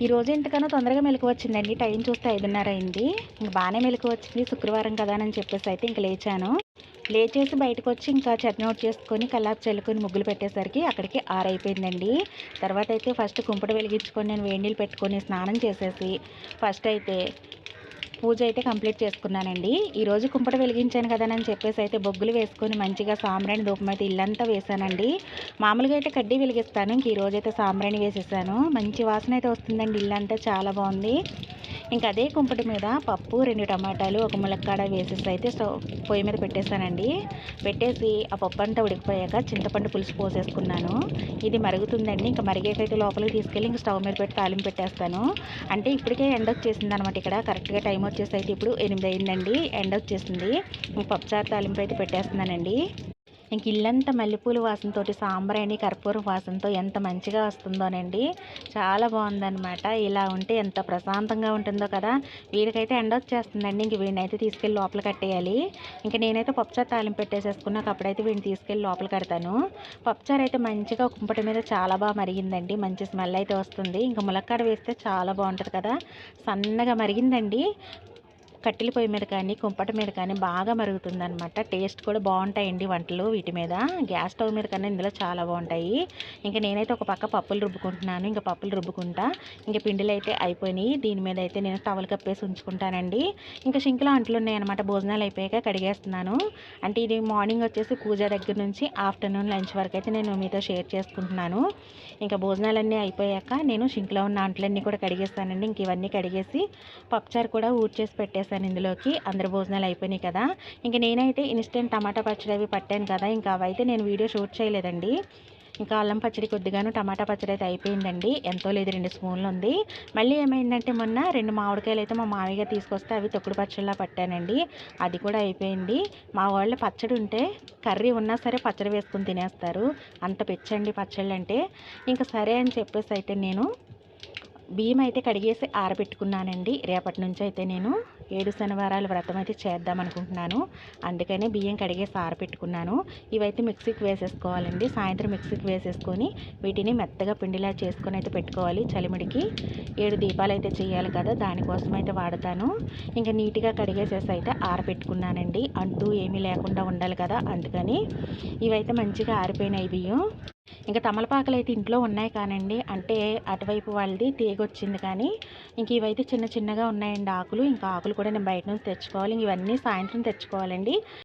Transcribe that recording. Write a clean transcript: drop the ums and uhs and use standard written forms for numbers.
ఈరోజు ఎంతకనో తొందరగా మెలుకువ వచ్చిందండి. టైం చూస్తే 5:30 అయింది. ఇంక బాగానే మెలుకువ వచ్చింది. శుక్రవారం కదా అని చెప్పేసి అయితే ఇంక లేచాను. లేచేసి బయటకొచ్చి ఇంకా చట్నీ చేసుకొని కల్లాపు చల్లుకొని ముగ్గులు పెట్టేసరికి అక్కడికి 6 అయిపోయిందండి. తర్వాత అయితే ఫస్ట్ కుంపటి వెలిగించుకొని నేను వేడి నీళ్ళు పెట్టుకొని స్నానం చేసేసి ఫస్ట్ అయితే పూజ అయితే కంప్లీట్ చేసుకున్నానండి. ఈరోజు కుంపట వెలిగించాను కదా అని చెప్పేసి అయితే బొగ్గులు వేసుకొని మంచిగా సాంబ్రాణి ధూపం అయితే ఇల్లంతా వేసానండి. మామూలుగా అయితే కడ్డీ వెలిగిస్తాను. ఇంక ఈరోజు అయితే సాంబ్రాణి వేసేసాను. మంచి వాసన అయితే వస్తుందండి. ఇల్లంతా చాలా బాగుంది. ఇంకా అదే కుంపటి మీద పప్పు, 2 టమాటాలు, ఒక ములక్కాడ వేసేసి అయితే పొయ్యి మీద పెట్టేశానండి. పెట్టేసి ఆ పప్పు అంతా ఉడికిపోయాక చింతపండు పులుసు పోసేసుకున్నాను. ఇది మరుగుతుందండి. ఇంకా మరిగేకైతే లోపలికి తీసుకెళ్ళి ఇంక స్టవ్ మీద పెట్టి తాలింపు పెట్టేస్తాను. అంటే ఇప్పటికే ఎండ వచ్చేసింది అనమాట. ఇక్కడ కరెక్ట్గా టైం వచ్చేసి అయితే ఇప్పుడు 8 అయిందండి. ఎండ వచ్చేసింది. పప్పుచారు తాలింపు అయితే పెట్టేస్తున్నానండి. ఇంక ఇల్లంతా మల్లెపూల వాసనతోటి సాంబ్రాణి కర్పూరం వాసనతో ఎంత మంచిగా వస్తుందోనండి. చాలా బాగుందనమాట. ఇలా ఉంటే ఎంత ప్రశాంతంగా ఉంటుందో కదా. వీడికైతే ఎండ వచ్చేస్తుందండి. ఇంక వీడినైతే తీసుకెళ్ళి లోపల కట్టేయాలి. ఇంక నేనైతే పప్పుచారు తాలింపు పెట్టేసేసుకున్నాక అప్పుడైతే వీడిని తీసుకెళ్ళి లోపల కడతాను. పప్పుచారు అయితే మంచిగా కుంపటి మీద చాలా బాగా మరిగిందండి. మంచి స్మెల్ అయితే వస్తుంది. ఇంకా ములక్కాడ వేస్తే చాలా బాగుంటుంది కదా. సన్నగా మరిగిందండి. కట్టెల పొయ్యి మీద కానీ కుంపటి మీద కానీ బాగా మరుగుతుందనమాట. టేస్ట్ కూడా బాగుంటాయండి వంటలు వీటి మీద. గ్యాస్ స్టవ్ మీద కన్నా ఇందులో చాలా బాగుంటాయి. ఇంకా నేనైతే ఒక పక్క పప్పులు రుబ్బుకుంటున్నాను. ఇంకా పప్పులు రుబ్బుకుంటా ఇంకా పిండిలు అయితే అయిపోయినాయి. దీని మీద అయితే నేను టవల్ కప్పేసి ఉంచుకుంటానండి. ఇంకా షింక్లో అంట్లు ఉన్నాయన్నమాట. భోజనాలు అయిపోయాక కడిగేస్తున్నాను. అంటే ఇది మార్నింగ్ వచ్చేసి పూజ దగ్గర నుంచి ఆఫ్టర్నూన్ లంచ్ వరకు అయితే నేను మీతో షేర్ చేసుకుంటున్నాను. ఇంకా భోజనాలన్నీ అయిపోయాక నేను షింక్లో ఉన్న అంట్లన్నీ కూడా కడిగేస్తానండి. ఇంక ఇవన్నీ కడిగేసి పప్పుచారు కూడా ఊడ్చేసి పెట్టేశాను ఇందులోకి. అందరి భోజనాలు అయిపోయినాయి కదా. ఇంక నేనైతే ఇన్స్టెంట్ టమాటా పచ్చడి అవి పట్టాను కదా. ఇంకా అవైతే నేను వీడియో షూట్ చేయలేదండి. ఇంకా అల్లం పచ్చడి కొద్దిగాను టమాటా పచ్చడి అయితే అయిపోయిందండి. ఎంతో లేదు 2 స్పూన్లు ఉంది. మళ్ళీ ఏమైందంటే మొన్న 2 మామిడికాయలు అయితే మా మామయ్య తీసుకొస్తే అవి తొక్కుడు పచ్చడిలా పట్టానండి. అది కూడా అయిపోయింది. మా వాళ్ళు పచ్చడి ఉంటే కర్రీ ఉన్నా సరే పచ్చడి వేసుకొని తినేస్తారు. అంత పిచ్చండి పచ్చళ్ళు అంటే. ఇంకా సరే అని చెప్పేసి అయితే నేను బియ్యం అయితే కడిగేసి ఆరబెట్టుకున్నానండి. రేపటి నుంచి అయితే నేను 7 శనివారాల వ్రతం అయితే చేద్దాం అనుకుంటున్నాను. అందుకని బియ్యం కడిగేసి ఆరబెట్టుకున్నాను. ఇవైతే మిక్సీకి వేసేసుకోవాలండి. సాయంత్రం మిక్సీకి వేసేసుకొని వీటిని మెత్తగా పిండిలా చేసుకొని అయితే పెట్టుకోవాలి. చలిమిడికి 7 దీపాలు అయితే చేయాలి కదా, దానికోసం అయితే వాడతాను. ఇంకా నీట్గా కడిగేసేసి అయితే ఆరబెట్టుకున్నానండి. అంటూ ఏమీ లేకుండా ఉండాలి కదా, అందుకని ఇవైతే మంచిగా ఆరిపోయినాయి బియ్యం. ఇంకా తమలపాకులు అయితే ఇంట్లో ఉన్నాయి కానండి, అంటే అటువైపు వాళ్ళది తీగొచ్చింది కానీ ఇంక ఇవైతే చిన్న చిన్నగా ఉన్నాయండి ఆకులు. ఇంకా ఆకులు కూడా నేను బయట నుంచి తెచ్చుకోవాలి. ఇవన్నీ సాయంత్రం తెచ్చుకోవాలండి.